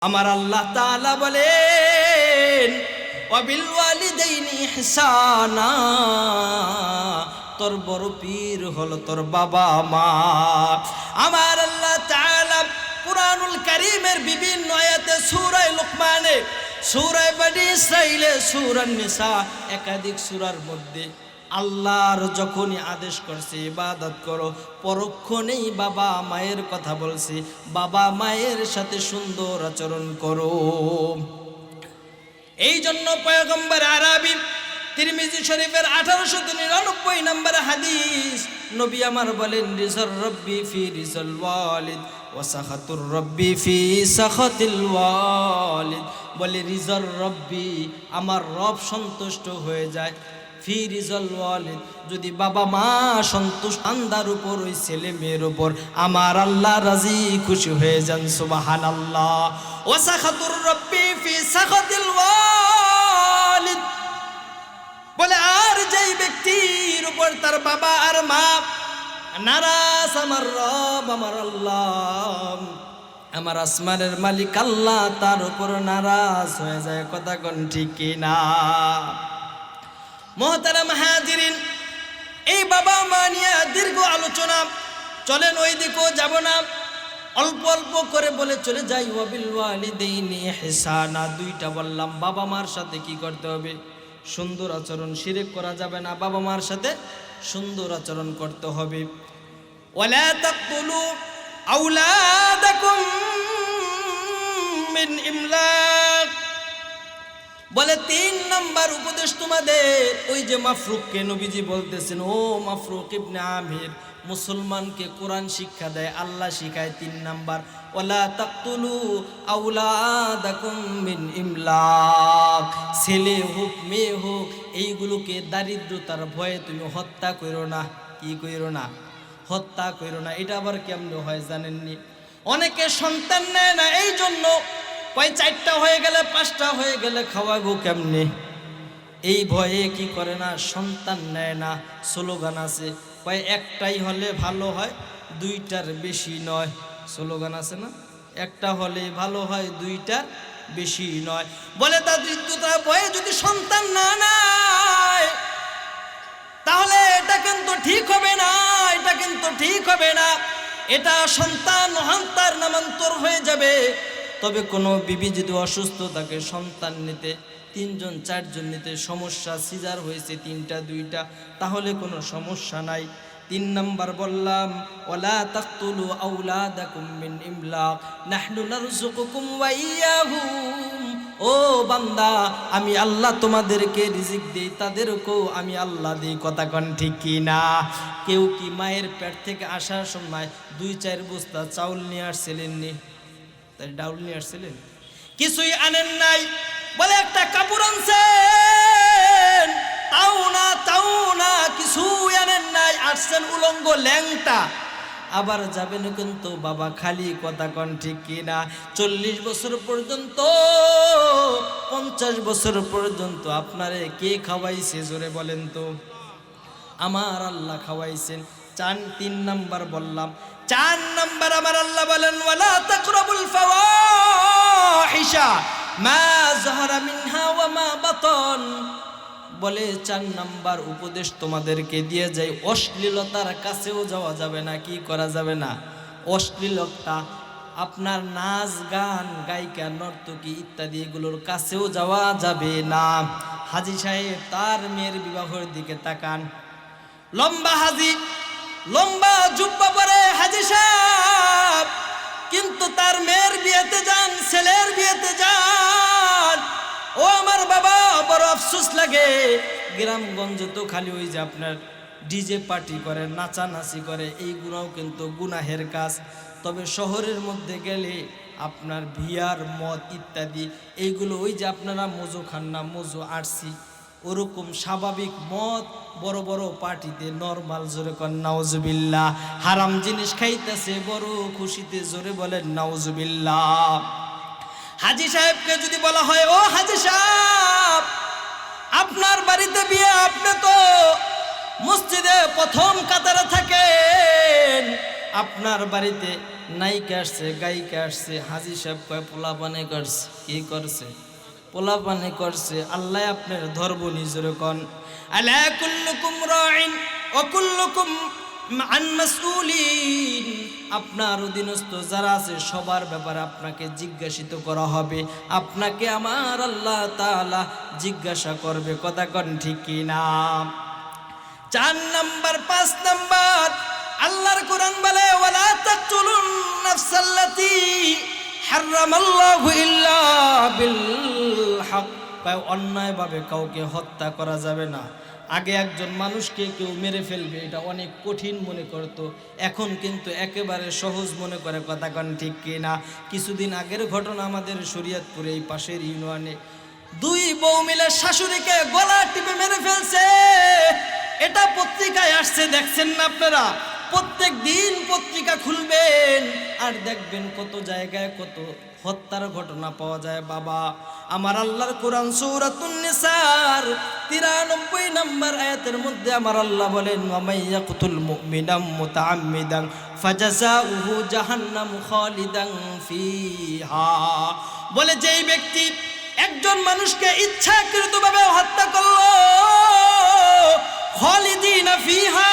আমার আল্লাহ তাআলা বলেন ওয়াবিল ওয়ালিদাইনি ইহসানা, তোর বড় পীর হলো তোর বাবা মা। আমার আল্লাহ তাআলা কুরআনুল কারীমের বিভিন্ন আয়াতে, সূরা লুকমানে, সূরা বনী ইসরাঈলে, সূরা নিসা, একাধিক সূরার মধ্যে আল্লাহর যখনই আদেশ করছে ইবাদত করো, পরক্ষণেই বাবা মায়ের কথা বলছে, বাবা মায়ের সাথে সুন্দর আচরণ করো। এই জন্য পয়গম্বর আরবি তিরমিজি শরীফের 1899 নম্বর হাদিস, নবী আমার বলেন রিজর রব্বি ফি রিজল ওয়ালিদ ওয়া সাখাতুর রব্বি ফি সাখাতিল ওয়ালিদ। বলে রিজর রব্বি, আমার রব সন্তুষ্ট হয়ে যায়, ফি রিজল ওয়ালিদ, যদি বাবা মা সন্তুষ্ট, আন্দার উপর ওই ছেলে মেয়ের উপর আমার আল্লাহ রাজি খুশি হয়ে যান, সুবহানাল্লাহ। ওয়া সাখাতুর রব্বি ফি সাখাতিল ওয়ালিদ, বলে আর যেই ব্যক্তির উপর তার বাবা আর মা নারাজ, আমার রব, আমার আল্লাহ, আমার আসমানের মালিক আল্লাহ তার উপর নারাজ হয়ে যায়। কথা কোন ঠিক কিনা? মোহতারাম হাজিরিন, এই বাবা মা নিয়ে দীর্ঘ আলোচনা, চলেন ওই দিকেও যাব না, অল্প অল্প করে বলে চলে যাই। ওয়াবিল ওয়ালিদাইনি ইহসানা, দুইটা বললাম, বাবা মার সাথে কি করতে হবে? সুন্দর আচরণ, শিরক করা যাবে না, বাবা মার সাথে সুন্দর আচরণ করতে হবে। ওয়ালা তাকতুলু আওলাদাকুম মিন ইমলাক, বলে 3 নাম্বার উপদেশ তোমাদের। ওই যে মাফরুককে নবীজি বলতেছেন, ও মাফরুক ইবনে আমির, মুসলমানকে কোরআন শিক্ষা দেয়, আল্লাহ শিখায় 3 নাম্বার, ওয়ালা তাকতুলু আওলাদাকুম মিন ইমলাক, ছেলে হোক মেয়ে হোক এইগুলোকে দারিদ্রতার ভয়ে তুমি হত্যা করো না। কি করো না? হত্যা করো না। এটা আবার কেমনে হয় জানেননি? অনেকে সন্তান নেয় না, এই জন্য কয় 4টা হয়ে গেলে 5টা হয়ে গেলে খাওয়াবো কেমনে, এই ভয়ে কি করে না, সন্তান নেয় না। স্লোগান আছে, কয় একটাই হলে ভালো হয়, 2টার বেশি নয়। স্লোগান আছে না, একটা হলে ভালো হয়, 2টার বেশি নয়। বলে দারিদ্রতার ভয়ে যদি সন্তান না নেয় তাহলে এটা কিন্তু ঠিক হবে না, এটা কিন্তু ঠিক হবে না, এটা সন্তান হত্যার নামান্তর হয়ে যাবে। তবে কোনো বিবি যদি অসুস্থ থাকে, সন্তান নিতে 3 জন 4 জন নিতে সমস্যা, সিজার হয়েছে 3টা 2টা, তাহলে কোনো সমস্যা নাই। 3 নাম্বার বললাম, ওয়ালা তাকতুলু আওলাদাকুম মিন ইমলাক নাহনু নারযুকুকুম ওয়া ইয়াহুম, ও বান্দা, আমি আল্লাহ তোমাদেরকে রিজিক দেই, তাদেরকেও আমি আল্লাহ দেই। কথা কোন ঠিক কি না? কেউ কি মায়ের পেট থেকে আসার সময় 2-4 বস্তা চাউল নিয়ে আসছিলেন নি? ডাউল নিয়ে আসছিলেন? কিছুই আনেন নাই। বলে একটা কাপড় আনছেন, তাও না কিছুই আনেন নাই, আসছেন উলঙ্গ ল্যাংটা। আবার যাবেন কিন্তু বাবা খালি। কথা কন ঠিক কিনা? 40 বছর পর্যন্ত, 50 বছর পর্যন্ত আপনারে কে খাওয়াইছে? জোরে বলেন তো। আমার আল্লাহ খাওয়াইছেন। 3 নাম্বার বললাম। 4 নাম্বার আমার আল্লাহ বলেন, ওয়ালা তাকরাবুল ফাওয়াহিশা মা যাহারা মিনহা ওয়া মা বাতান, বলে 4 নাম্বার উপদেশ তোমাদেরকে দিয়ে যাই, অশ্লীলতার কাছেও যাওয়া যাবে না। কি করা যাবে না? অশ্লীলতা, আপনার নাচ গান, গায়িকা, নর্তকী ইত্যাদি এগুলোর কাছেও যাওয়া যাবে না। হাজী সাহেব তার মেয়ের বিবাহের দিকে তাকান, লম্বা হাজী, লম্বা জুব্বা পরে হাজী সাহেব, কিন্তু তার মেয়ের বিয়েতে যান, ছেলের বিয়েতে যান, ও আমার বাবা বড় আফসোস লাগে। গ্রামগঞ্জে তো খালি ওই যে আপনার ডিজে পার্টি করে, নাচানাচি করে, এইগুলোও কিন্তু গুনাহের কাজ। তবে শহরের মধ্যে গেলে আপনার বিয়ার, মদ ইত্যাদি এইগুলো, ওই যে আপনারা মজু খান না, মজু আরসি, ওরকম স্বাভাবিক মদ বড় বড় পার্টিতে নরমাল, জোরে কর নাউজুবিল্লাহ। হারাম জিনিস খাইতেছে বড় খুশিতে, জোরে বলেন নাউজুবিল্লাহ। হাজী সাহেবকে যদি বলা হয়, ও হাজী সাহেব, আপনার বাড়িতে বিয়ে, আপনি তো মসজিদে প্রথম কাতারে থাকেন, আপনার বাড়িতে নায়িকা আসছে, গায়িকা আসছে, হাজি সাহেব কয় পোলাপানে করছে। কি করছে? পোলাপানে করছে। আল্লাহ আপনার ধর্ম নিজরে কন। আলা কুল্লুকুম রাইন ওয়া কুল্লুকুম আন মাসউলিন। আপনার অধীনস্থ যারা আছে সবার ব্যাপারে আপনাকে জিজ্ঞাসিত করা হবে। আপনাকে আমার আল্লাহ তাআলা জিজ্ঞাসা করবে। কথা কন ঠিক কি না? 4 নাম্বার, 5 নাম্বার, আল্লাহর কোরআন বলে ওয়ালা তাকতুলুন নাফসাল্লাতী হারামাল্লাহু ইল্লা বিল হক। অন্যায়ভাবে কাউকে হত্যা করা যাবে না। আগে একজন মানুষকে কেউ মেরে ফেলবে এটা অনেক কঠিন মনে করত, এখন কিন্তু একেবারে সহজ মনে করে। কথা কন ঠিক কি না? কিছুদিন আগের ঘটনা আমাদের শরীয়তপুরে এই পাশের ইউনিয়নে 2 বউ মিলে শাশুড়িকে গলা টিপে মেরে ফেলছে। এটা পত্রিকায় আসছে, দেখছেন না আপনারা? প্রত্যেক দিন পত্রিকা খুলবেন আর দেখবেন কত জায়গায় কত হত্যার ঘটনা পাওয়া যায়। বাবা আমার আল্লাহর কোরআন সূরাতুন নিসার 93 নম্বর আয়াতের মধ্যে আমার আল্লাহ বলেন ওয়া মাইয়াকুতুল মুমিনাম মুতাআম্মিদান ফাজাযাউহু জাহান্নামু খালিদান ফিহা। বলে যেই ব্যক্তি একজন মানুষকে ইচ্ছাকৃতভাবে হত্যা করলো, খালিদিনা ফিহা,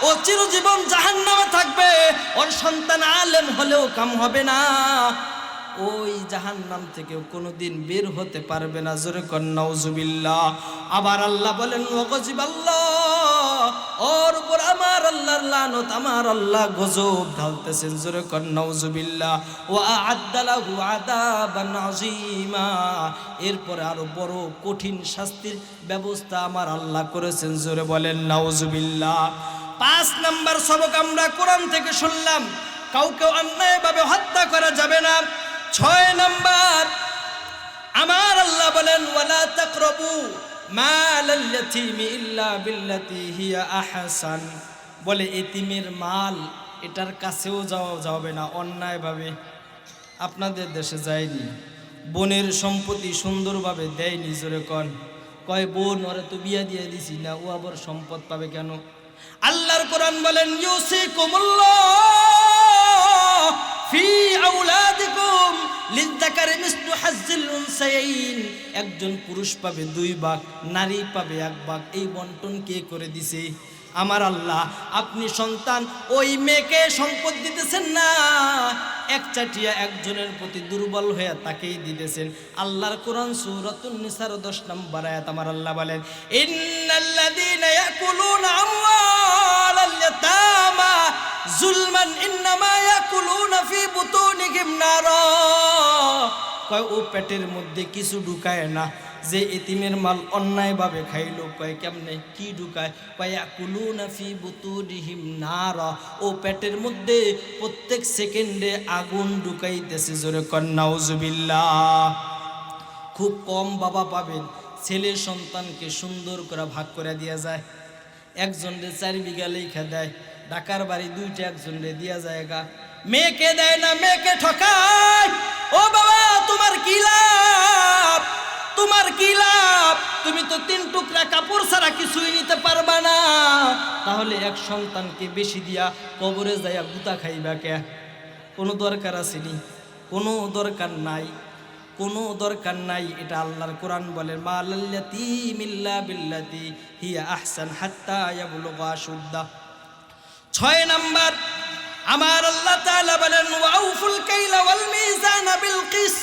ও চিরজীবন জাহান্নামে থাকবে। ওর সন্তান আলেম হলেও কাম হবে না, ওই জাহান্নাম থেকে কোনোদিন বের হতে পারবে না। জোরে কন নাউজুবিল্লাহ। আবার আল্লাহ বলেন ওয়াগজিবাল্লাহ, ওর উপর আমার আল্লাহর লানত, আমার আল্লাহ গজব ঢালতেছেন। জোরে কন নাউজুবিল্লাহ। ওয়া আ'আদ্দা লাহু আযাবান আযীমা, এরপরে আরো বড় কঠিন শাস্তির ব্যবস্থা আমার আল্লাহ করেছেন। জোরে বলেন নাউজুবিল্লাহ। 5 নাম্বার সবক আমরা কোরআন থেকে শুনলাম, কাউকে অন্যায়ভাবে হত্যা করা যাবে না। 6 নাম্বার আমার আল্লাহ বলেন ওয়ালা তাকরাবু মালাল ইয়াতীমি ইল্লা বিল্লাতী হিয়া আহসান। বলে এতিমের মাল এটার কাছেও যাওয়া যাবে না অন্যায়ভাবে। আপনাদের দেশে যায়নি, বোনের সম্পত্তি সুন্দরভাবে দেয়নি। জোরে কন। কয় বোন ওরে তো বিয়া দিয়ে দিছি না, ও আবার সম্পদ পাবে কেন? আল্লাহর কোরআন বলেন ইউসিকুমুল্লাহ ফি আওলাদিকুম লিযযাকারি মিসলু হাজ্জিল উনসায়াইন। একজন পুরুষ পাবে 2 ভাগ, নারী পাবে 1 ভাগ। এই বন্টন কে করে দিছে? আমার আল্লাহ। আপনি সন্তান ওই মেয়েকে সম্পদ দিতেছেন না, একচাটিয়া একজনের প্রতি দুর্বল হয়ে তাকেই দিতেছেন। আল্লাহর কোরআন সূরাতুন নিসার 10 নম্বর আয়াত আমার আল্লাহ বলেন ইন্নাল্লাযীনা ইয়াকুলুনা আমওয়ালাল ইয়াতামা যুলমান ইন্নামা ইয়াকুলুনা ফি বুতুনিহিম নারা। কয় ও পেটের মধ্যে কিছু ঢুকায় না, যে এতিমের মাল অন্যায়ভাবে খাইলো। কয় কেমনে, কি ঢুকায়? ইয়াকুলুনা ফি বুতুনিহিম নারা, ও পেটের মধ্যে প্রত্যেক সেকেন্ডে আগুন ঢুকাইতেছে। জোরে কন নাউজুবিল্লাহ। খুব কম বাবা পাবেন ছেলে সন্তানকে সুন্দর করে ভাগ করে দেওয়া যায়। একজনরে 4 বিঘা লেখা দেয়, ঢাকার বাড়ি 2টা একজনরে দেওয়া জায়গা। মেয়েকে দেয় না, মেয়েকে ঠকায়। ও বাবা তোমার কি লাভ? তোমার কি লাভ? তুমি তো 3 টুকরা কাপড় ছাড়া কিছুই নিতে পারবা না। তাহলে এক সন্তানকে বেশি দিয়া কবরে যাইয়া গুতা খাইবা কে? কোনো দরকার আছে নি? কোনো দরকার নাই, কোনো দরকার নাই। এটা আল্লাহর কোরআন বলে মালাল ইয়াতীম ইল্লা বিল্লাতী হিয়া আহসান হাত্তা ইয়াবলুগা আশুদ্দা। 6 নাম্বার আমার আল্লাহ তাআলা বলেন ওয়াউফুল কাইলা ওয়াল মিজানা বিল কিস।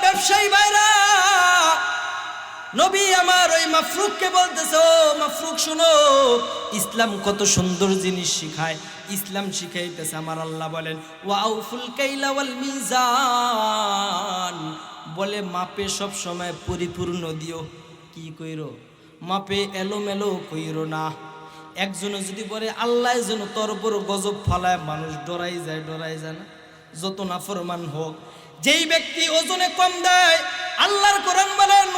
ব্যবসায়ী ভাইরা, নবী আমার ওই মাফরুককে বলতেছে ও মাফরুক শুনো, ইসলাম কত সুন্দর জিনিস শিখায়। ইসলাম শিখাইতেছে আমার আল্লাহ বলেন ওয়াউফুল কাইলা ওয়াল মিজান। বলে মাপে সব সময় পরিপূর্ণ দিও। কি কইরো? মাপে এলোমেলো কইরো না। একজনে যদি বলে আল্লাহ যেন তোর উপর গজব ফলায়, মানুষ ডরাই যায়, ডরাই যায় না? যত নাফরমান হোক, যেই ব্যক্তি ওজনে কম দেয়, আল্লাহর কোরআন বলেন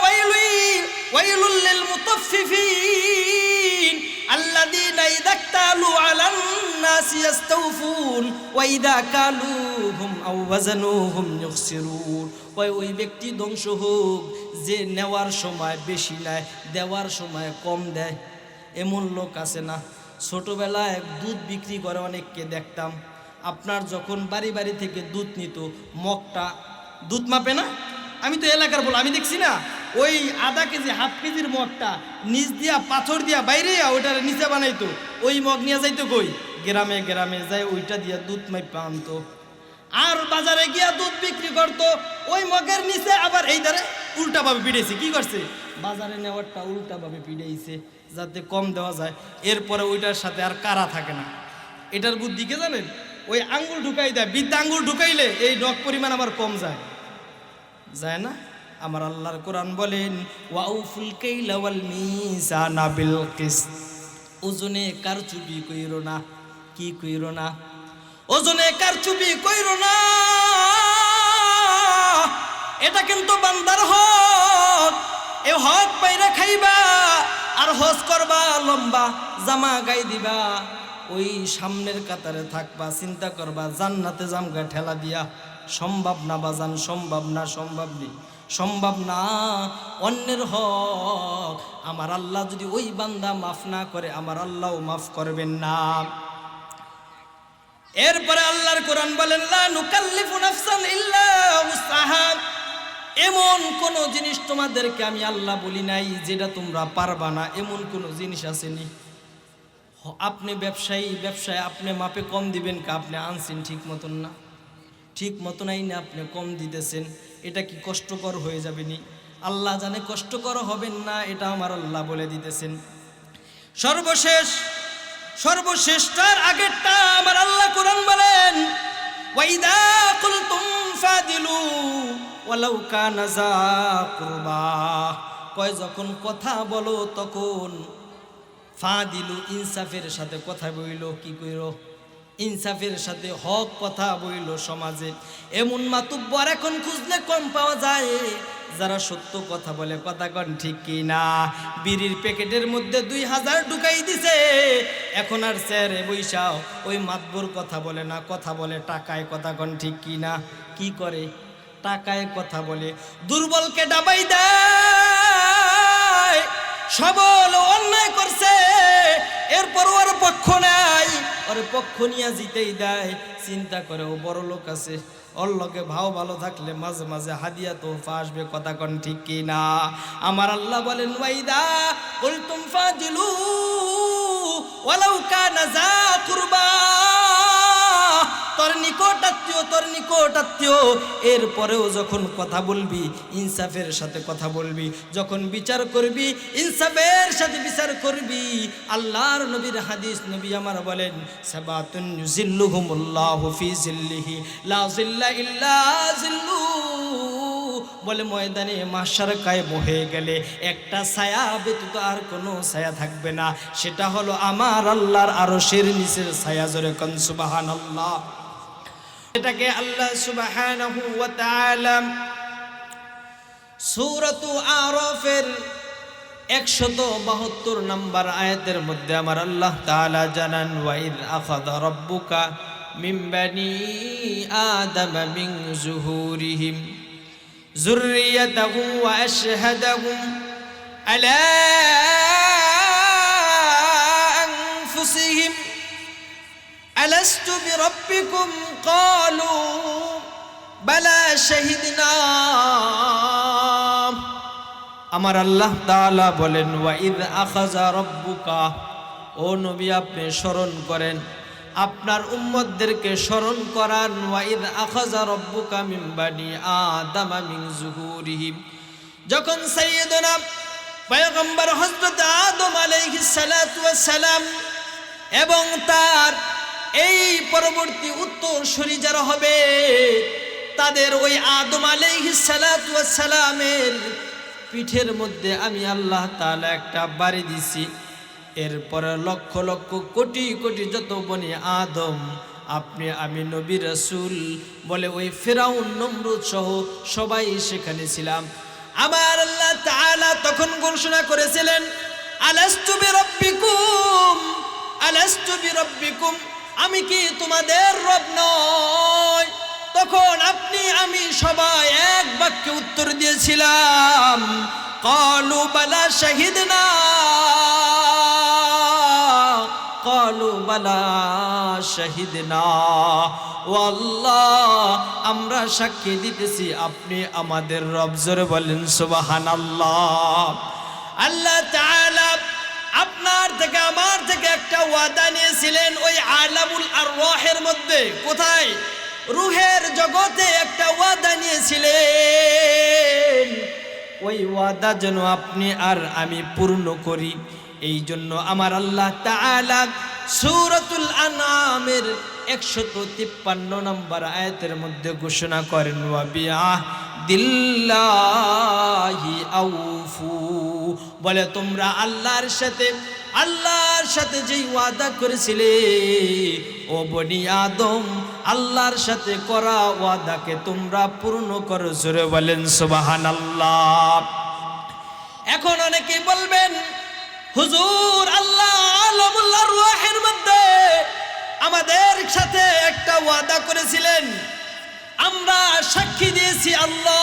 ওয়াইলুল লিল মুতাফফিফিন আল্লাযীনা ইযা ইক্তালু আলান নাসি ইস্তাওফুন ওয়া ইযা কালুহুম আও ওয়াজানুহুম ইখসিরুন। ওই ব্যক্তি ধ্বংস হোক যে নেওয়ার সময় বেশি নেয়, দেওয়ার সময় কম দেয়। এমন লোক আছে না? ছোটবেলায় দুধ বিক্রি করে অনেককে দেখতাম, আপনার যখন বাড়ি বাড়ি থেকে দুধ নিত, মগটা দুধ মাপে না, আমি তো এলাকার বল, আমি দেখছি না, ওই আধা কেজি হাফ কেজির মগটা নিচ দিয়া পাথর দিয়া বাইরে ওইটার নিচে বানাইতো, ওই মগ নিয়ে যাইতো কই গ্রামে গ্রামে যায়, ওইটা দিয়া দুধ মাইপা আনতো, আর বাজারে গিয়া দুধ বিক্রি করতো ওই মগের নিচে। আবার এই ধারে উল্টাভাবে পিড়েছে, কি করছে, বাজারে নেওয়ারটা উল্টাভাবে পিড়াইছে যাতে কম দেওয়া যায়। এরপরে ওইটার সাথে আর কারা থাকে না। এটার বুদ্ধি কে জানেন, ওই আঙ্গুল ঢুকাই দেয়, বৃদ্ধা আঙ্গুল ঢুকাইলে এই নখ পরিমাণ আবার কম যায়, যায় না। আমার আল্লাহর কোরআন বলেন ওয়াউফুল কাইলা ওয়াল মিজানা বিল কিসত, ওজনে কারচুপি কইরো না, কি কইরো না, ওজনে কারচুপি কইরো না। এটা কিন্তু বান্দার হক, এ হক পাইরা খাইবা আর হজ করবা, লম্বা জামা গাই দিবা, ওই সামনের কাতারে থাকবা, চিন্তা করবা জান্নাতে জামগা ঠেলা দিয়া। সম্ভব না বাজান, সম্ভব না, সম্ভব না। অন্যের হক আমার আল্লাহ যদি ওই বান্দা মাফ না করে, আমার আল্লাহও মাফ করবেন না। এরপরে আল্লাহর কোরআন বলেন লা নুকাল্লিফু নাফসান ইল্লা উসআহা, এমন কোন জিনিস তোমাদেরকে আমি আল্লাহ বলি নাই যেটা তোমরা পারবা না, এমন কোন জিনিস আসেনি। আপনি ব্যবসায় আপনি মাপে কম দিবেন কা, আপনি আনছেন ঠিক মতন না, ঠিক মতন আইনে আপনি কম দিতেছেন, এটা কি কষ্টকর হয়ে যাবে নি? আল্লাহ জানে কষ্টকর হবেন না, এটা আমার আল্লাহ বলে দিতেছেন। সর্বশেষটার আগেরটা আমার আল্লাহ কোরআন বলেন ওয়াইদা কুলতুম ফাদিলু ওয়ালাউ কানা যা কুরবা, কয় যখন কথা বলো তখন ফাদিলু, ইনসাফের সাথে কথা বইল, কি কইরো, ইনসাফের সাথে হক কথা বইল। সমাজে এমন মাতুব্বর এখন খুঁজলে কম পাওয়া যায়, যারা সত্য কথা বলে, কথা কন ঠিক কি না। বিড়ির প্যাকেটের মধ্যে 2000 ঢুকাই দিছে, এখন আর চেয়ারে বৈশাও ওই মাতবর কথা বলে না, কথা বলে টাকায়, কথা কন ঠিক কি না। কি করে, টাকায় কথা বলে, দুর্বলকে ডাবাই দেয়, সবল অন্যায় করছে, এরপর ওর পক্ষ নাই, ওর পক্ষ নিয়ে জিতেই দেয়। চিন্তা করে ও বড় লোক আছে, ওর লগে ভাও ভালো থাকলে মাঝে মাঝে হাদিয়া তোহফা আসবে, কথা কন ঠিক কি না। আমার আল্লাহ বলেন ওয়াইদা কুলতুম ফাজিলু ওয়ালাউ কানা যা কুরবা, তোর নিকট আত্মীয়, এরপরেও যখন কথা বলবি ইনসাফের সাথে কথা বলবি, যখন বিচার করবি ইনসাফের সাথে বিচার করবি। আল্লাহর নবীর হাদিস, নবী আমার বলেন সাবাতুন ইউজিল্লুহুমুল্লাহু ফি জিল্লিহি লা জিল্লা ইল্লা জিল্লু, বলে ময়দানে মাশার কায়েম হয়ে গেলে একটা ছায়া ব্যতীত আর কোনো ছায়া থাকবে না, সেটা হলো আমার আল্লাহর আরশের নিচের ছায়া। জোরে কোন সুবহানাল্লাহ। এটাকে আল্লাহ সুবহানাহু ওয়া তাআলা সূরাতু আরাফের 172 নম্বর আয়াতের মধ্যে আমার আল্লাহ তাআলা জানান ওয়াইদ আখাযা রাব্বুকা মিন বানি আদামা মিন যুহুরিহিম যুররিয়াতাহুম ওয়া আশহাদাহুম আলা আনফুসিহিম আলাস্তু বিরাব্বিকুম ক্বালু বালা শাহিদনা। আমার আল্লাহ তাআলা বলেন ওয়াইদ আখাযা রাব্বুকা, ও নবী আপনি স্মরণ করেন, আপনার উম্মতদেরকে স্মরণ করান। ওয়াইদ আখাযা রাব্বুকা মিন বানি আদামা মিন যুহুরিহিম, যখন সাইয়্যিদুনা পয়গম্বর হযরত আদম আলাইহিস সালাতু ওয়াস সালাম এবং তার এই পরবর্তী উত্তরসূরি যারা হবে, তাদের ওই আদম আলাইহিস সালাতু ওয়াস সালামের পিঠের মধ্যে আমি আল্লাহ তাআলা একটা বাড়ি দিছি। এরপরে লক্ষ লক্ষ কোটি কোটি যত বনি আদম, আপনি আমি নবী রাসূল বলে ওই ফিরাউন নমরুদ সহ সবাই সেখানে ছিলাম। আমার আল্লাহ তাআলা তখন ঘোষণা করেছিলেন আলাস্তু বিরাব্বিকুম, আলাস্তু বিরাব্বিকুম, আমি কি তোমাদের রব নই? তখন আপনি আমি সবাই এক বাক্যে উত্তর দিয়েছিলাম ক্বালু বালা শাহিদনা, ক্বালু বালা শাহিদনা, ও আল্লাহ আমরা সাক্ষী দিতেছি আপনি আমাদের রব। জোরে বলেন সুবহানাল্লাহ। আল্লাহ তাআলা আপনার থেকে আমার থেকে একটা ওয়াদা নিয়েছিলেন ওই আলামুল আরওয়াহের মধ্যে। কোথায়? রূহের জগতে একটা ওয়াদা নিয়েছিলেন। ওই ওয়াদা যেন আপনি আর আমি পূর্ণ করি, এই জন্য আমার আল্লাহ তাআলা সূরাতুল আনআমের 153 নম্বর আয়াতের মধ্যে ঘোষণা করেন, ওয়া বিআহদিল্লাহি আউফু, বলে তোমরা আল্লাহর সাথে যেই ওয়াদা করেছিলে ও বনি আদম, আল্লাহর সাথে করা ওয়াদাকে তোমরা পূর্ণ করো। জোরে বলেন সুবহানাল্লাহ। এখন অনেকেই বলবেন, হুজুর আল্লাহ আলামুল আরওয়াহের মধ্যে আমাদের সাথে একটা ওয়াদা করেছিলেন, আমরা সাক্ষী দিয়েছি আল্লাহ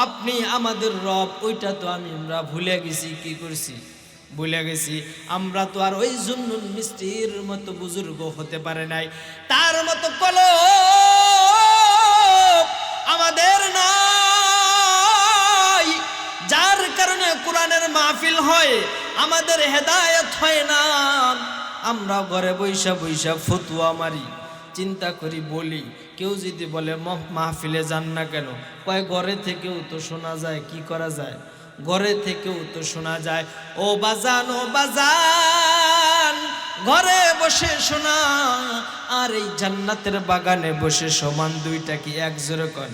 আপনি আমাদের রব, ওইটা তো আমরা ভুলে গেছি। কি করছি? ভুলে গেছি। আমরা তো আর ওই জুন্নুন মিস্ত্রির মতো বুজুর্গ হতে পারে নাই, তার মতো কলব আমাদের নাই, যার কারণে কোরআনের মাহফিল হয়, আমাদের হেদায়েত হয় না। আমরা ঘরে বৈশা বৈশা ফতুয়া মারি, চিন্তা করি, বলি। কেউ যদি বলে মাহফিলে যান না কেন, কয় ঘরে থেকেও তো শোনা যায়। কি করা যায়? ঘরে থেকেও তো শোনা যায়। ও বাজান, ও বাজান, ঘরে বসে শোনা আর এই জান্নাতের বাগানে বসে সমান, দুইটা কি এক? জোরে কোন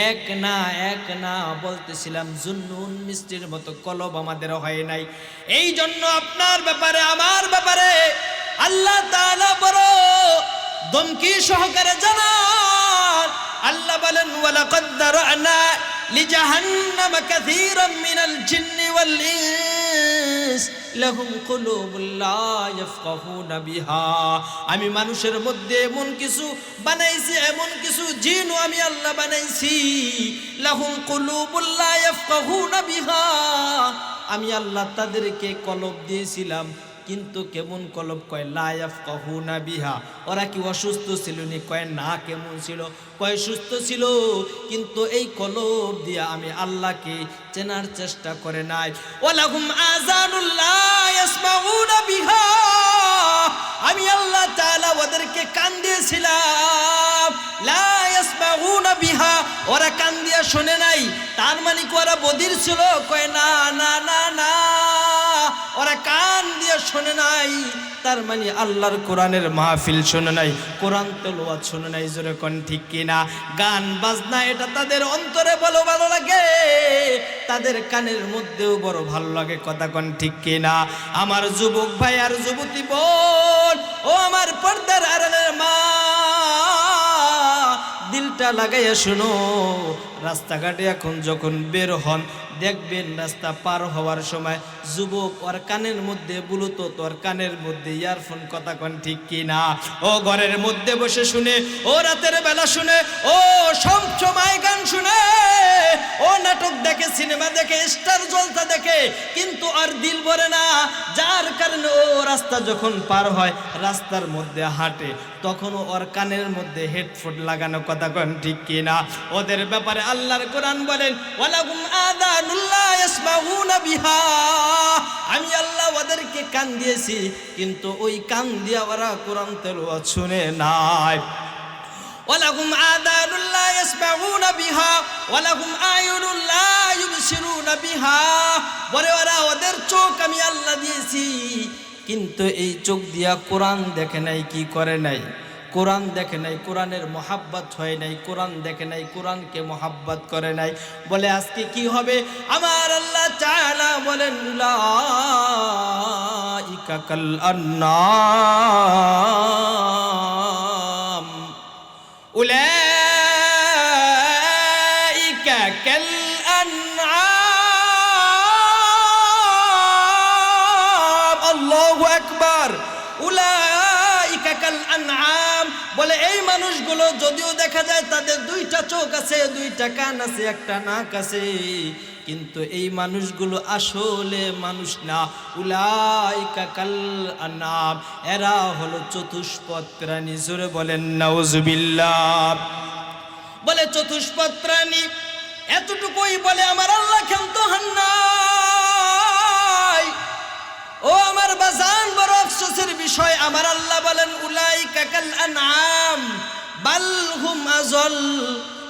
এক না বলতেছিলাম, জুন্নুন মিষ্টির মতো কলব আমাদের হয় নাই। এই জন্য আপনার ব্যাপারে আমার ব্যাপারে আল্লাহ তাআলা বড় দমকি সহকারে জানান। আল্লাহ বলেন, ওয়ালাকাদ দারানা লিজাহান্নাম কাসীরাম মিনাল জিন্নি ওয়াল ইনস লাহুম কুলুবুন লা ইয়াফকাহুনা বিহা, আমি মানুষের মধ্যে এমন কিছু বানাইছি, এমন কিছু জিনও আমি আল্লাহ বানাইছি। লাহুম কুলুবুন লা ইয়াফকাহুনা বিহা, আমি আল্লাহ তাদেরকে কলব দিয়েছিলাম, কিন্তু কেমন কলব? কয় লা ইয়াফকাহুনা বিহা। ওরা কি অসুস্থ ছিল নি? কয় না। কেমন ছিল? কয় সুস্থ ছিল, কিন্তু এই কলব দিয়া আমি আল্লাহকে চেনার চেষ্টা করে নাই। ওয়ালাহুম আযানুল লা ইয়াসমাউনা বিহা, আমি আল্লাহ তাআলা ওদেরকে কান দিয়েছিলাম, লা ইয়াসমাউনা বিহা, ওরা কান দিয়া শোনে নাই। তার মানে কি ওরা বধির ছিল? কয় না না না না, ওরা কান দিয়ে শোনে নাই। তার মানে আল্লাহর কোরআনের মাহফিল শোনে নাই, কোরআন তেলাওয়াত শোনে নাই। জোরে কোন ঠিক কিনা? গান বাজনা এটা তাদের অন্তরে ভালো লাগে, তাদের কানের মধ্যেও বড় ভালো লাগে। কথা কোন ঠিক কিনা? আমার যুবক ভাই আর যুবতী বোন, ও আমার পর্দার আড়ালের মা, দিলটা লাগাইয়া শুনো। রাস্তাঘাটে এখন যখন বের হন, দেখবেন রাস্তা পার হওয়ার সময় যুবক ওর কানের মধ্যে ব্লুটুথ, ওর কানের মধ্যে ইয়ারফোন। কথা কোন ঠিক কিনা? ও ঘরের মধ্যে বসে শুনে, ও রাতের বেলা শুনে, ও সব সময় গান শুনে, ও নাটক দেখে, সিনেমা দেখে, স্টার জলসা দেখে, কিন্তু আর দিল ভরে না। যার কারণে ও রাস্তা যখন পার হয়, রাস্তার মধ্যে হাঁটে, তখনও ওর কানের মধ্যে হেডফোন লাগানো। কথা কোন ঠিক কিনা? ওদের ব্যাপারে আল্লাহর কোরআন বলেন, ওয়ালাহুম আযানুল লা ইয়াসমাউনা বিহা, আমি আল্লাহ ওদেরকে কান দিয়েছি, কিন্তু ওই কান দিয়া ওরা কোরআন তেলাওয়াত শুনে নাই। ওয়ালাহুম আযানুল লা ইয়াসমাউনা বিহা ওয়ালাহুম আয়ুনুল লা ইউবসিরুনা বিহা, বলে ওরা ওদের চোখ আমি আল্লাহ দিয়েছি, কিন্তু এই চোখ দিয়া কোরআন দেখে নাই। কি করে নাই? কোরআন দেখে নাই, কোরআনের মোহাব্বত হয় নাই, কোরআন দেখে নাই, কোরআনকে মোহাব্বত করে নাই। বলে আজকে কি হবে? আমার আল্লাহ তাআলা বলেন, উলাইকা কাল আনআম, উলাইকা কাল আনআম। আল্লাহু আকবার। উলাইকা কাল আনআম, বলে এই মানুষগুলো যদিও দেখা যায় তাদের দুইটা চোখ আছে, দুইটা কান আছে, একটা নাক আছে, কিন্তু এই মানুষগুলো আসলে মানুষ না। উলাইকা কাল আনাম, এরা হলো চতুষ্পদ প্রাণী। জোরে বলেন নাউজুবিল্লাহ। বলে চতুষ্পদ প্রাণী, এতটুকুই বলে আমার আল্লাহ ক্ষান্ত হন নাই। ও আমার বাজান, বড় আফসোসের বিষয়, আমার আল্লাহ বলেন উলাইকা কাল আনআম বাল হুম আযল।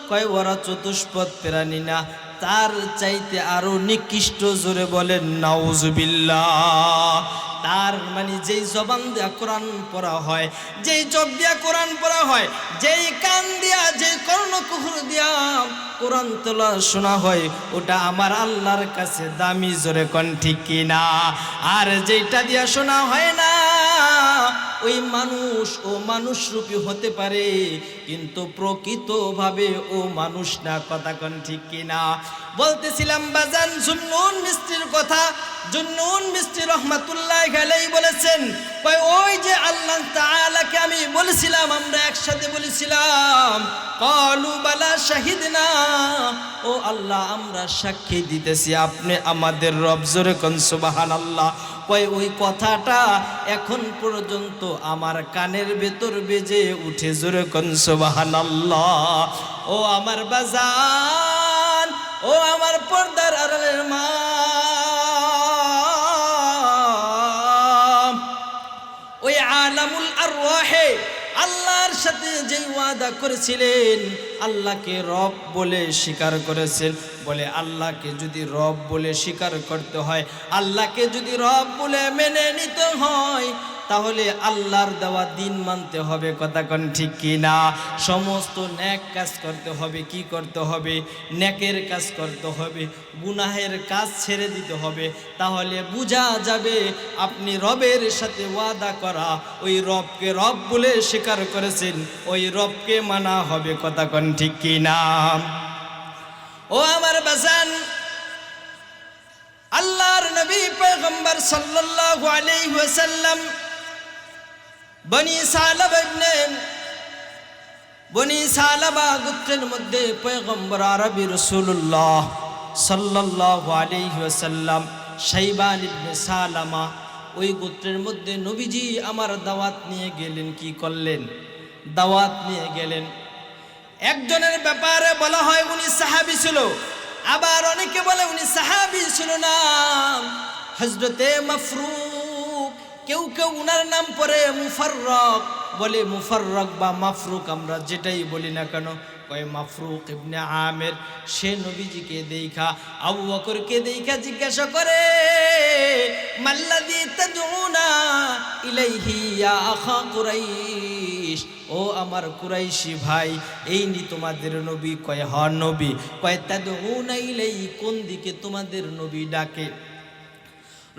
কয় ওরা চতুষ্পদ প্রাণী না, তার চাইতে আরো নিকৃষ্ট। জোরে বলেন নাউজুবিল্লাহ। তার মানে যেই জবান দিয়া কোরআন পড়া হয়, যেই চোখ দিয়া কোরআন পড়া হয়, যেই কান দিয়া, যেই কর্ণকুহর দিয়া কোরআন তোলা শোনা হয়, ওটা আমার আল্লাহর কাছে দামি। জোরে কোন ঠিক কিনা? আর যেটা দিয়া শোনা হয় না, ওই মানুষ ও মানুষরূপী হতে পারে, কিন্তু প্রকৃতভাবে ও মানুষ না। কথা কোন ঠিক কিনা? বলতেছিলাম বাজান জুন্নুন মিস্ত্রির কথা। জুন্নুন মিস্ত্রি রহমাতুল্লাহ আলাইহি বলেছেন, ওই যে আল্লাহ তাআলাকে আমি বলেছিলাম, আমরা একসাথে বলেছিলাম, ক্বালু বালা শাহিদনা, ও আল্লাহ আমরা সাক্ষী দিতেছি আপনি আমাদের রব। জোরে কোন সুবহানাল্লাহ। ওই কথাটা এখন পর্যন্ত আমার কানের ভেতর বেজে উঠে। জোরে কোন সুবহানাল্লাহ। ও আমার বাজান, ও আমার পর্দার আড়ালের মা, ওই আলামুল আরওয়াহে আল্লাহর সাথে যে ওয়াদা করেছিলেন, আল্লাহকে রব বলে স্বীকার করেছেন। বলে আল্লাহকে যদি রব বলে স্বীকার করতে হয়, আল্লাহকে যদি রব বলে মেনে নিতে হয়, তাহলে আল্লাহর দেওয়া দিন মানতে হবে। কথা কোন ঠিক কি না? সমস্ত নেক কাজ করতে হবে। কি করতে হবে? নেকের কাজ করতে হবে, গুনাহের কাজ ছেড়ে দিতে হবে। তাহলে বোঝা যাবে আপনি রবের সাথে ওয়াদা করা, ওই রবকে রব বলে স্বীকার করেছেন, ওই রবকে মানা হবে। কথা কোন ঠিক কি না? ও আমার বাজান, আল্লাহর নবী পয়গম্বর সাল্লাল্লাহু আলাইহি ওয়াসাল্লাম বনি সালাবা গোত্রের মধ্যে পয়গম্বর আরবি রাসূলুল্লাহ সাল্লাল্লাহু আলাইহি ওয়াসাল্লাম শাইবান ইবনে সালামা, ওই গোত্রের মধ্যে নবীজি আমার দাওয়াত নিয়ে গেলেন। কি করলেন? দাওয়াত নিয়ে গেলেন। একজনের ব্যাপারে বলা হয় উনি সাহাবী ছিল, আবার অনেকে বলে উনি সাহাবী ছিল না, হযরতে মাফরুক। কেউ কেউ উনার নাম পড়ে মুফাররক, বলে মুফাররক বা মাফরুক, আমরা যেটাই বলি না কেন। কয় মাফরুক ইবনে আমির, সে নবীজিকে দেখা, আবু বকরকে দেখা জিজ্ঞাসা করে, মাল্লাযী তাদউনা ইলাইহি ইয়া আখা কুরাইশ, ও আমার কুরাইশি ভাই, এই নি তোমাদের নবী? কয় হ নবী। কয় তাদউনা ইলাইহি, কোন দিকে তোমাদের নবী ডাকে?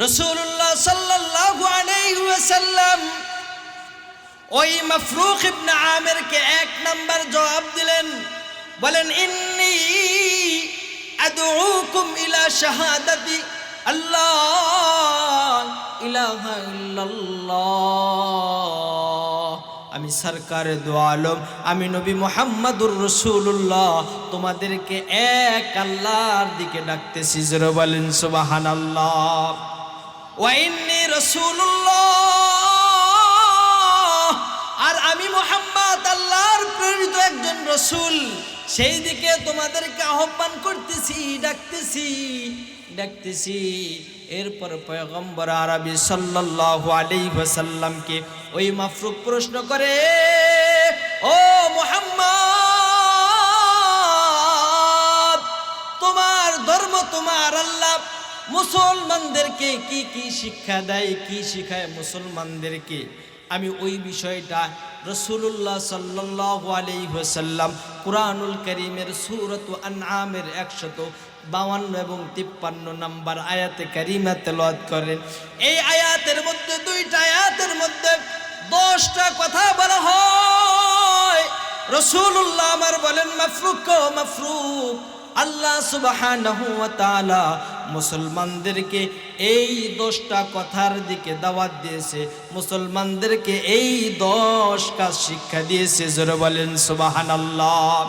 রাসূলুল্লাহ সাল্লাল্লাহু আলাইহি ওয়াসাল্লাম ওই মাফরুক ইবনে আমিরকে এক নাম্বার জবাব দিলেন, বলেন ইন্নী আদউকুম ইলা শাহাদাতি আল্লাহ ইলাহা ইল্লাল্লাহ, আমি সরকারে দু আলম, আমি নবী মুহাম্মদুর রাসূলুল্লাহ তোমাদেরকে এক আল্লাহর দিকে ডাকতেছি। জোরে বলেন সুবহানাল্লাহ। ওয়া ইন্নী রাসূলুল্লাহ, আর আমি মুহাম্মদ আল্লাহর প্রেরিত একজন রাসূল, সেই দিকে তোমাদেরকে আহ্বান করতেছি, ডাকতেছি। এরপর পয়গম্বর আরবি সাল্লাল্লাহু আলাইহি ওয়াসাল্লামকে ওই মাফরুক প্রশ্ন করে, ও মুহাম্মদ, তোমার ধর্ম, তোমার আল্লাহ মুসলমানদেরকে কি কি শিক্ষা দেয়, কি শিখায় মুসলমানদেরকে? আমি ওই বিষয়টা রাসূলুল্লাহ সাল্লাল্লাহু আলাইহি ওয়াসাল্লাম কুরআনুল কারীমের সূরাত আনআমের 152 এবং 53 নম্বর আয়াতে কারিমা তেলাওয়াত করেন। এই আয়াতের মধ্যে, দুইটা আয়াতের মধ্যে 10টা কথা বলা হয়। রাসূলুল্লাহ আমার বলেন, মাফরুক আল্লাহ সুবহানাহু ওয়া তাআলা মুসলমানদেরকে এই 10টা কথার দিকে দাওয়াত দিয়েছে, মুসলমানদেরকে এই 10 কাজ শিক্ষা দিয়েছে। জোরে বলেন সুবহানাল্লাহ।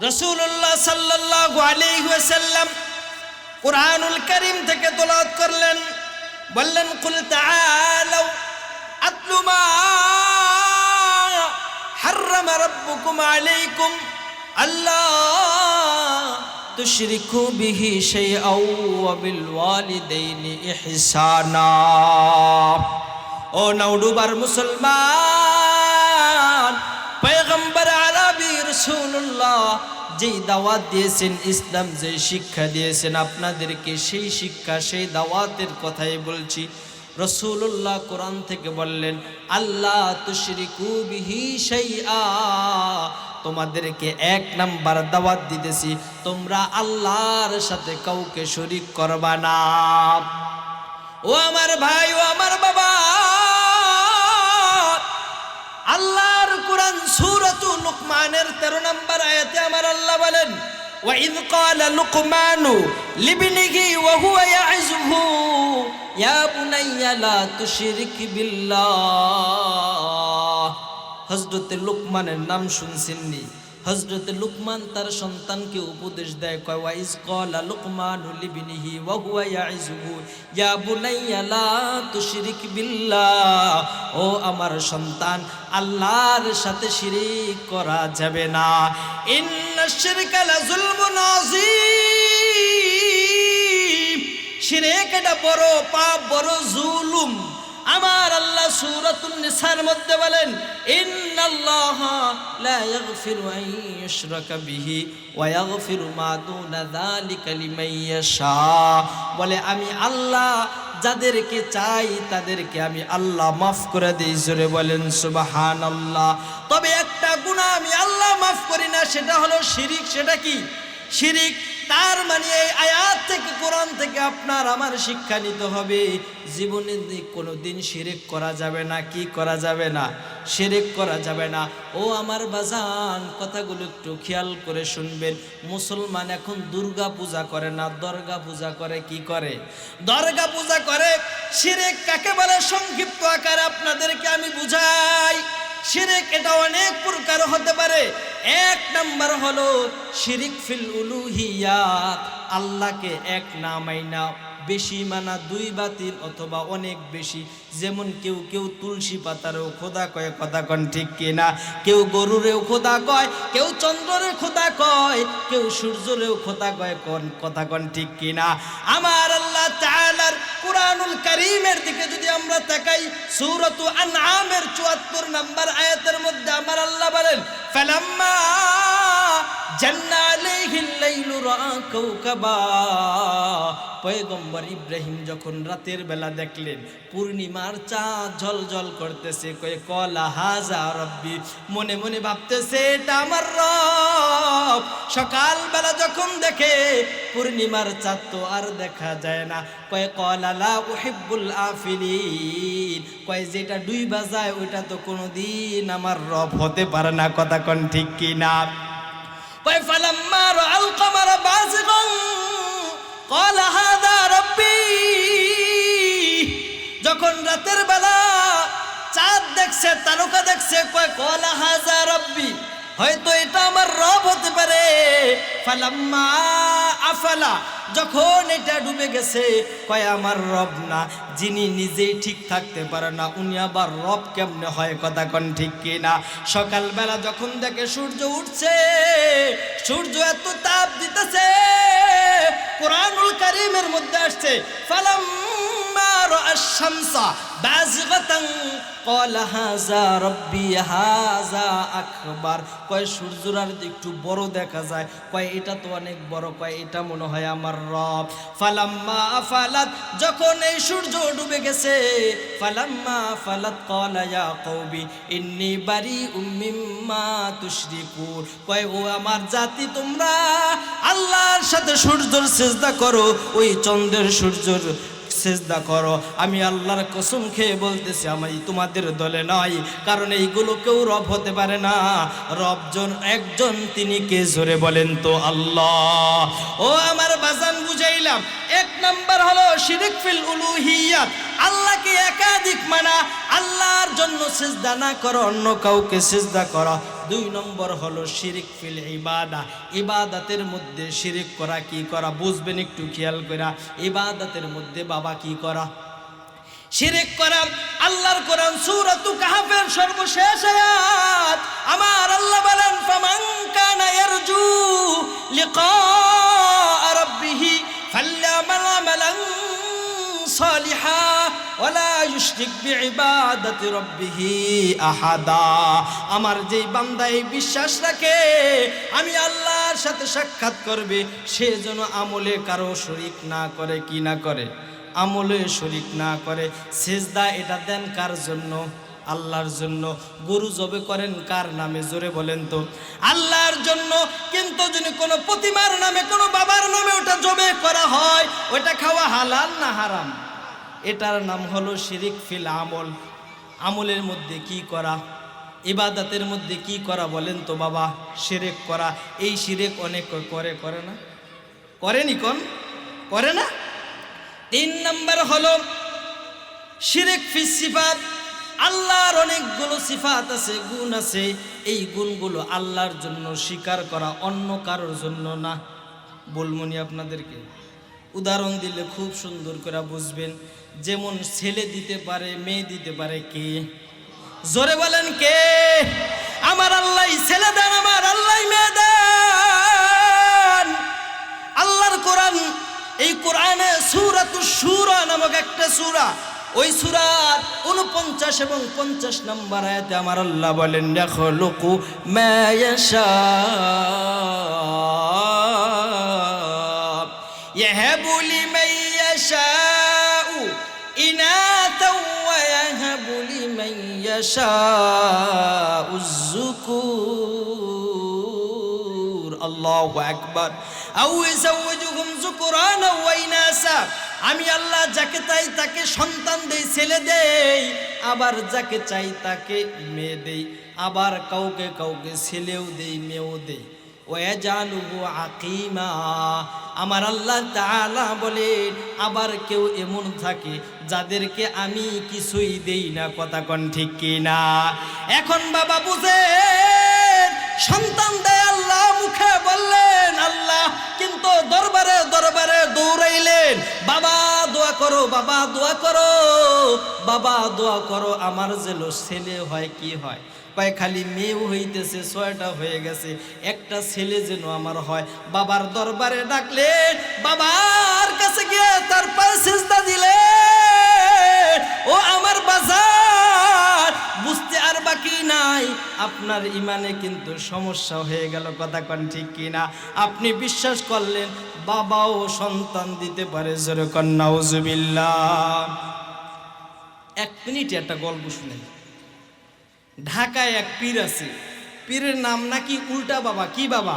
রাসূলুল্লাহ সাল্লাল্লাহু আলাইহি ওয়াসাল্লাম কুরআনুল কারীম থেকে তেলাওয়াত করলেন, বললেন কুল তাআলাউ আতলু মা হাররামা রাব্বুকুম আলাইকুম আল্লা তুশরিকু বিহি শাইআও ওয়া বিল ওয়ালিদাইনি ইহসানা। ও নাউডুবার মুসলমান, পয়গম্বর আরবি রাসূলুল্লাহ যেই দাওয়াত দিয়েছেন, ইসলাম যে শিক্ষা দিয়েছেন আপনাদেরকে, সেই শিক্ষা সেই দাওয়াতের কথাই বলছি। রাসূলুল্লাহ কোরআন থেকে বললেন আল্লাহ তুশরিকু বিহি শাইআ, তোমাদেরকে এক নাম্বার দাওয়াত দিতেছি তোমরা আল্লাহর সাথে কাউকে শরীক করবা না। ও আমার ভাই, ও আমার বাবা, আল্লাহর কোরআন সূরাতুল লুকমানের 13 নম্বর আয়াতে আমার আল্লাহ বলেন ওয়াইদ ক্বালা লুকমানু লিবনিহি ওয়া হুয়া ইয়াইযুহু ইয়া বুনাইয়া লা তুশরিক বিল্লাহ। হযরত লুকমানের নাম শুনছেননি? হযরত লুকমান তার সন্তানকে উপদেশ দেয়, কয় ওয়াইজ ক্বালা লুকমানু লিবনিহি ওয়া হুয়া ইয়াইযুহু ইয়া বুনাইয়া লা তুশরিক বিল্লাহ, ও আমার সন্তান আল্লাহর সাথে শিরিক করা যাবে না। ইন্নাশ শিরকা লাযুলমুন আযীম, শিরক এটা বড় পাপ, বড় জুলুম। আমার আল্লাহ সূরাতুন নিসার মধ্যে বলেন ইন্নাল্লাহা লা ইয়াগফিরু আন ইউশরাকা বিহি ওয়া ইয়াগফিরু মা দুনা যালিকা লিমান ইয়াশা, বলে আমি আল্লাহ যাদেরকে চাই তাদেরকে আমি আল্লাহ মাফ করে দেই। জোরে বলেন সুবহানাল্লাহ। তবে একটা গুনাহ আমি আল্লাহ মাফ করি না, সেটা হলো শিরিক। সেটা কি? শিরিক। তার মানে এই আয়াত থেকে, কোরআন থেকে আপনার আমার শিক্ষা নিতে হবে, জীবনে কোনোদিন শিরিক করা যাবে না। কি করা যাবে না? শিরিক করা যাবে না। ও আমার বাজান, কথাগুলো একটু খেয়াল করে শুনবেন। মুসলমান এখন দুর্গা পূজা করে না, দরগা পূজা করে। কি করে? দরগা পূজা করে। শিরিক কাকে বলে সংক্ষিপ্ত আকারে আপনাদেরকে আমি বুঝাই। শিরিক এটা অনেক প্রকার হতে পারে। এক নাম্বার হলো শিরিক ফিল উলুহিয়াত, আল্লাহকে এক না মাইনা বেশি মানা, 2 বা 3 অথবা অনেক বেশি। যেমন কেউ কেউ তুলসী পাতারেও খোদা কয়, কথা কন ঠিক কিনা? কেউ গরুরেও খোদা কয়, কেউ চন্দ্রের খোদা কয়, কেউ সূর্যরেও খোদা কয়, কথা কন ঠিক কিনা? আমার আল্লাহ তাআলার কুরআনুল কারীমের দিকে যদি আমরা তাকাই, সূরাতু আনআমের 74 নম্বর আয়াতের মধ্যে আমার আল্লাহ বলেন ফালাম্মা জান্না আলাইহিল লাইলু রাআ কাওকাবা, পয়গম্বর ইব্রাহিম যখন রাতের বেলা দেখলেন পূর্ণিমার চাঁদ ঝলঝল করতেছে, কয়ে কলা হাজা রব্বি, মনে মনে ভাবতেছে এটা আমার রব। সকালবেলা যখন দেখে পূর্ণিমার চাঁদ তো আর দেখা যায় না, কয়ে কলা লা উহিব্বুল আফিলিন, কয়ে যেটা ডুইবা যায় ওইটা তো কোনোদিন আমার রব হতে পারে না। কথা কোন ঠিক কি না? কয়ে ফালাম্মা রাআল কামারা বাযিগান ক্বালা হাযা রাব্বি, যখন রাতের বেলা চাঁদ দেখছে, তারকা দেখছে, কয় ক্বালা হাযা রাব্বি, হয়তো এটা আমার রব হতে পারে। ফালাম্মা আফালা, যখন এটা ডুবে গেছে, কয় আমার রব না, যিনি নিজেই ঠিক থাকতে পারে না উনি আবার রব কেমনে হয়? কথা কোন ঠিক কিনা? সকালবেলা যখন দেখে সূর্য উঠছে, সূর্য এত তাপ দিতেছে, কুরআনুল কারীমের মধ্যে আসছে ফালাম্মা রাআশ শামসা বাযিগাতান ক্বালা হাযা রাব্বি হাযা আকবার, কয় সূর্যর আর একটু বড় দেখা যায়, কয় এটা তো অনেক বড়, কয় এটা মনে হয় আমার রব। ফালাম্মা আফালাত, যখন এই সূর্য ডুবে গেছে, ফালাম্মা আফালাত ক্বালা ইয়া কওমি ইন্নী বারিউম মিম্মা তুশরিকুন, কয় ও আমার জাতি, তোমরা আল্লাহর সাথে সূর্যের সিজদা করো, ওই চন্দ্রের সূর্যের সিজদা করো, আমি আল্লাহর কসম খেয়ে বলতেছি আমি তোমাদের দলে নাই, কারণ এইগুলো কেউ রব হতে পারে না। রবজন একজন, তিনি কে? জোরে বলেন তো আল্লাহ। ও আমার বাজান, বুঝাইলাম এক নাম্বার হলো শিরিক ফিল উলুহিয়াত, আল্লাহকে একাধিক মানা, আল্লাহর জন্য সিজদা না করো, অন্য কাউকে সিজদা করো। 2 নম্বর হলো শিরিক ফিল ইবাদা, ইবাদতের মধ্যে শিরিক করা। কি করা বুঝবেন একটু খেয়াল করা। ইবাদতের মধ্যে বাবা কি করা? শিরিক করা। আল্লাহর কোরআন সূরাতু কাহফের সর্বশেষ আয়াত আমার আল্লাহ বলেন, ফামান কানা ইয়ারজু লিকা রাব্বিহ ফালইআমাল আমালান সালিহা ওয়ালা ইউশরিক বিইবাদাতি রাব্বিহ আহাদা। আমার যেই বান্দা এই বিশ্বাস রাখে আমি আল্লাহর সাথে সাক্ষাৎ করবে, সে যেন আমলে কারো শরীক না করে। কি না করে? আমলে শরীক না করে। সিজদা এটা দেন কার জন্য? আল্লাহর জন্য। গরু জবে করেন কার নামে? জোরে বলেন তো, আল্লাহর জন্য। কিন্তু যদি কোনো প্রতিমার নামে, কোনো বাবার নামে ওটা জবে করা হয়, ওটা খাওয়া হালাল না হারাম? এটার নাম হলো শিরিক ফিল আমল। আমলের মধ্যে কি করা? ইবাদতের মধ্যে কি করা বলেন তো বাবা? শিরিক করা। এই শিরিক অনেক করে না? করেনি কোন? করে না? 3 নম্বর হলো শিরিক ফিস সিফাত। আল্লাহর অনেকগুলো সিফাত আছে, গুণ আছে। এই গুণগুলো আল্লাহর জন্য স্বীকার করা, অন্য কারোর জন্য না। বলমনি আপনাদেরকে উদাহরণ দিলে খুব সুন্দর করে বুঝবেন। যেমন ছেলে দিতে পারে, মেয়ে দিতে পারে কে? জোরে বলেন কে? আমার আল্লাহ ছেলে দেন, আমার আল্লাহ মেয়ে দেন। আল্লাহর কোরআন, এই কোরআনে সূরাতুশ শূরা নামক একটা সূরা, ওই সূরার 49 এবং 50 নম্বর আয়াতে আমার আল্লাহ বলেন, ইয়াখলুকু মা ইয়াশা ইয়াহাবু লিমান ইয়াশাউ ইনাতা ওয়া ইয়াহাবু লিমান ইয়াশাউ যুকুর। আল্লাহু আকবার। আও ইয়াযাওয়ুজুহুম যুকরানা ওয়া ইনাসা। আমি আল্লাহ যাকে চাই তাকে সন্তান দেই, ছেলে দেই, আবার যাকে চাই তাকে মেয়ে দেই, আবার কাউকে কাউকে ছেলেও দেই, মেয়েও দেই। ওয়াজালুহু আকিমা। আমার আল্লাহ তাআলা বলেন, আবার কেউ এমন থাকে যাদেরকে আমি কিছুই দেই না। কথা কোন ঠিক কি না? এখন বাবা বুঝেন, সন্তান দেয় আল্লাহ, মুখে বললেন আল্লাহ, কিন্তু দরবারে দরবারে দৌড়াইলেন, বাবা দোয়া করো, বাবা দোয়া করো, বাবা দোয়া করো আমার যেন ছেলে হয়। কি হয়? কয় খালি মেয়েও হইতেছে, 6টা হয়ে গেছে, একটা ছেলে যেন আমার হয়। বাবার দরবারে ডাকলেন, বাবার কাছে গিয়ে তার পায়ে সিজদা দিলেন। ও আমার বাজার, বুঝতে আর বাকি নাই, আপনার ইমানে কিন্তু সমস্যা হয়ে গেল। কথা কোন ঠিক কিনা? আপনি বিশ্বাস করলেন বাবাও সন্তান দিতে পারে। জোরে কোন নাউজুবিল্লাহ। 1 মিনিটে একটা গল্প শুনেন। ঢাকায় এক পীর আছে, পীরের নাম নাকি উল্টা বাবা। কি বাবা?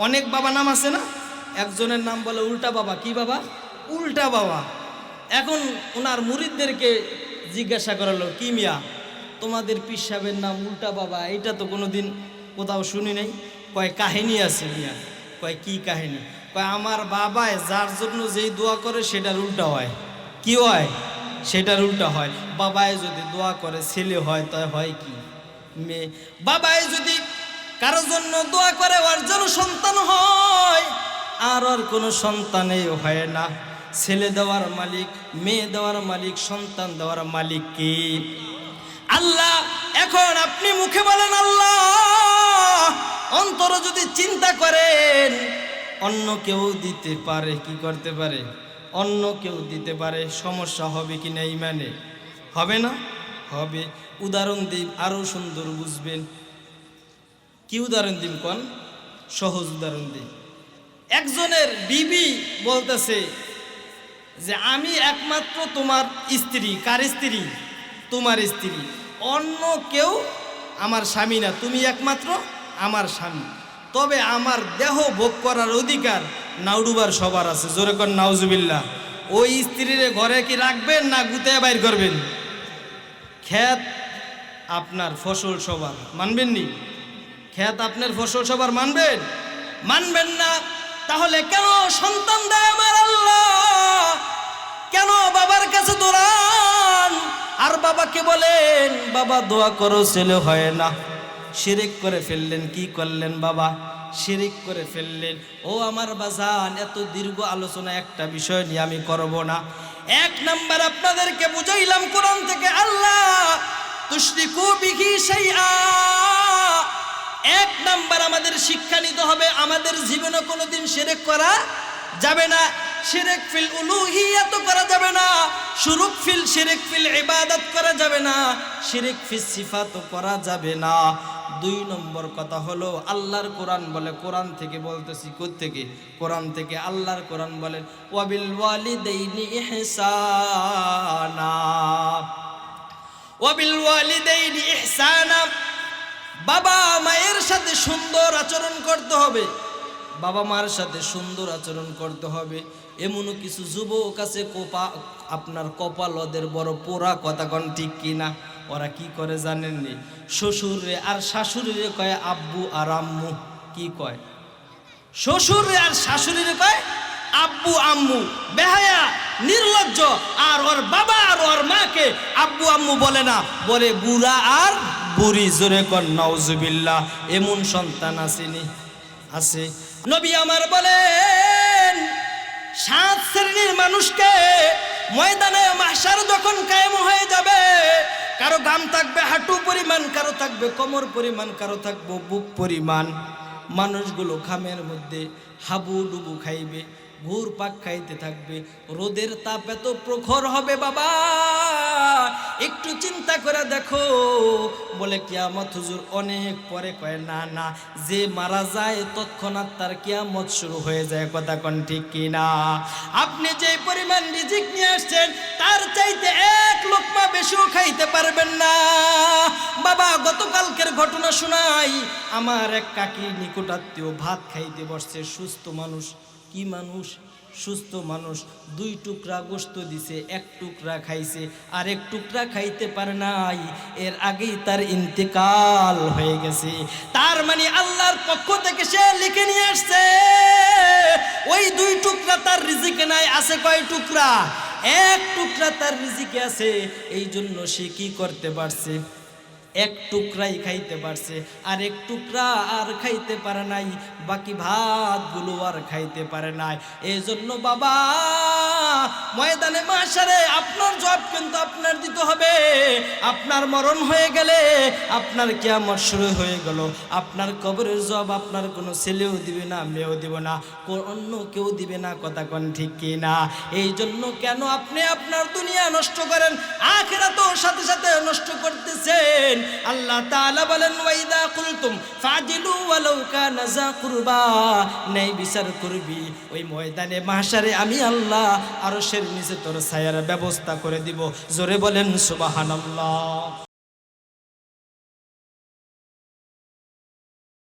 অনেক বাবা নাম আছে না? একজনের নাম বলে উল্টা বাবা। কি বাবা? উল্টা বাবা। এখন ওনার মুরিদদেরকে জিজ্ঞাসা করালো, কি মিয়া তোমাদের পীর সাহেবের নাম উল্টা বাবা, এটা তো কোনোদিন কোথাও শুনি নাই। কয় কাহিনী আছে মিয়া। কয় কি কাহিনী? কয় আমার বাবায় যার জন্য যেই দোয়া করে সেটার উল্টা হয়। কি হয়? সেটার উল্টা হয়। বাবায় যদি দোয়া করে ছেলে হয়, তাই হয় কি? মেয়ে। বাবায় যদি কারোর জন্য দোয়া করে ওর যেন সন্তান হয়, আর ওর কোনো সন্তানই হয় না। ছেলে দেওয়ার মালিক, মেয়ে দেওয়ার মালিক, সন্তান দেওয়ার মালিক কি? আল্লাহ। এখন আপনি মুখে বলেন আল্লাহ, অন্তর যদি চিন্তা করেন অন্য কেউ দিতে পারে। কি করতে পারে? অন্য কেউ দিতে পারে। সমস্যা হবে কি না ইমানে? হবে না? হবে। উদাহরণ দিই, আরো সুন্দর বুঝবেন। কি উদাহরণ দিন কোন? সহজ উদাহরণ দিই। একজনের বিবি বলতেছে যে আমি একমাত্র তোমার স্ত্রী। কার স্ত্রী? তোমার স্ত্রী। অন্য কেউ আমার স্বামী না, তুমি একমাত্র আমার স্বামী। তবে আমার দেহ ভোগ করার অধিকার নাউডুবার সবার আছে। জোরে কর নাউজুবিল্লাহ। ওই স্ত্রীর ঘরে কি রাখবেন না গুতে বাইর করবেন? ক্ষেত আপনার, ফসল সবার, মানবেন নি? ক্ষেত আপনার, ফসল সবার, মানবেন? মানবেন না। তাহলে কেন সন্তান দেয় আমার আল্লাহ? কেন বাবার কাছে দৌড়ান আর বাবাকে বলেন বাবা দোয়া করো ছেলে হয় না? শিরিক করে ফেললেন। কি করলেন বাবা? শিরিক করে ফেললেন। ও আমার বাজান, এত দীর্ঘ আলোচনা একটা বিষয় নিয়ে আমি করব না। এক নাম্বার আপনাদেরকে বুঝাইলাম কোরআন থেকে, আল্লাহ তুশরিকু বিহি শাইআ। এক নাম্বার আমাদের শিক্ষা নিতে হবে, আমাদের জীবনে কোনোদিন শিরক করা যাবে না। শিরক ফিল উলুহিয়াত করা যাবে না, শিরক ফিল ইবাদত করা যাবে না, শিরক ফিস সিফাত করা যাবে না। দুই নম্বর কথা হলো, আল্লাহর কোরআন বলে, কোরআন থেকে বলতেছি, কোত্থেকে? কোরআন থেকে। আল্লাহর কোরআন বলেন ওয়াবিল ওয়ালিদাইনি ইহসানা, ওয়াবিল ওয়ালিদাইনি ইহসানা। বাবা মায়ের সাথে সুন্দর আচরণ করতে হবে, বাবা মার সাথে সুন্দর আচরণ করতে হবে। এমনও কিছু যুবক আছে আপনার কপাল ওদের বড় পোড়া, কথা কন ঠিক কিনা? ওরা কি করে জানেননি? শ্বশুরে আর শাশুড়িরে কয় আব্বু আর আম্মু। কি কয়? শ্বশুরে আর শাশুড়িরে কয় আব্বু আম্মু। বেহায়া, নির্লজ্জ। আর ওর বাবা আর ওর মাকে আব্বু আম্মু বলে না, বলে বুড়া আর বুড়ি। জোরে কর নাউজুবিল্লাহ। এমন সন্তান আসেনি? আছে। নবী আমার বলেন 7 শ্রেণীর মানুষকে ময়দানে মাহশার যখন কায়েম হয়ে যাবে, কারো গাম থাকবে হাঁটু পরিমাণ, কারো থাকবে কোমর পরিমাণ, কারো থাকবে বুক পরিমাণ। মানুষগুলো ঘামের মধ্যে হাবুডুবু খাইবে, ঘুর পাক খাইতে থাকবে। রোদের তাপ এত প্রখর হবে বাবা, একটু চিন্তা করে দেখো। বলে কিয়ামত হুজুর অনেক পরে। কয় না না, যে মারা যায় তৎক্ষণাৎ তার কিয়ামত শুরু হয়ে যায়। কথা কোন ঠিক কিনা? আপনি যে পরিমাণ রিজিক নিয়ে আসছেন তার চাইতে 1 লোকমা বেশিও খাইতে পারবেন না। বাবা গতকালকের ঘটনা শোনাই। আমার এক কাকির নিকটাত্মীয় ভাত খাইতে বসছে, সুস্থ মানুষ। কি মানুষ? সুস্থ মানুষ। 2 টুকরা গোশত দিছে, 1 টুকরা খাইছে, আর 1 টুকরা খাইতে পারে নাই। এর আগেই তার ইন্তেকাল হয়ে গেছে। তার মানে আল্লাহর পক্ষ থেকে সে লিখে নিয়ে আসছে ওই 2 টুকরা তার রিজিকে নাই। আছে কয় টুকরা? 1 টুকরা তার রিজিকে আছে। এই জন্য সে কি করতে পারছে? 1 টুকরাই খাইতে পারছে, আর 1 টুকরা আর খাইতে পারে নাই। বাকি ভাতগুলো আর খাইতে পারে নাই। এই জন্য বাবা ময়দানে মাহশারে আপনার জবাব কিন্তু আপনার দিতে হবে। আপনার মরণ হয়ে গেলে আপনার কিয়ামত শুরু হয়ে গেল। আপনার কবরের জবাব আপনার কোনো ছেলেও দিবে না, মেয়েও দিবে না, অন্য কেউ দিবে না। কথা কোন ঠিক কি না? এই জন্য কেন আপনি আপনার দুনিয়া নষ্ট করেন, আখিরাতও সাথে সাথে নষ্ট করতেছেন? আল্লাহ তাআলা বলেন ওয়াইদা কুলতুম ফাজিলু ওয়ালাউ কানা যা কুরবা। ন্যায় বিচার করবি। ওই ময়দানে মাহশারে আমি আল্লাহ আরশের নিচে তোর ছায়ার ব্যবস্থা করে দিব। জোরে বলেন সুবহানাল্লাহ।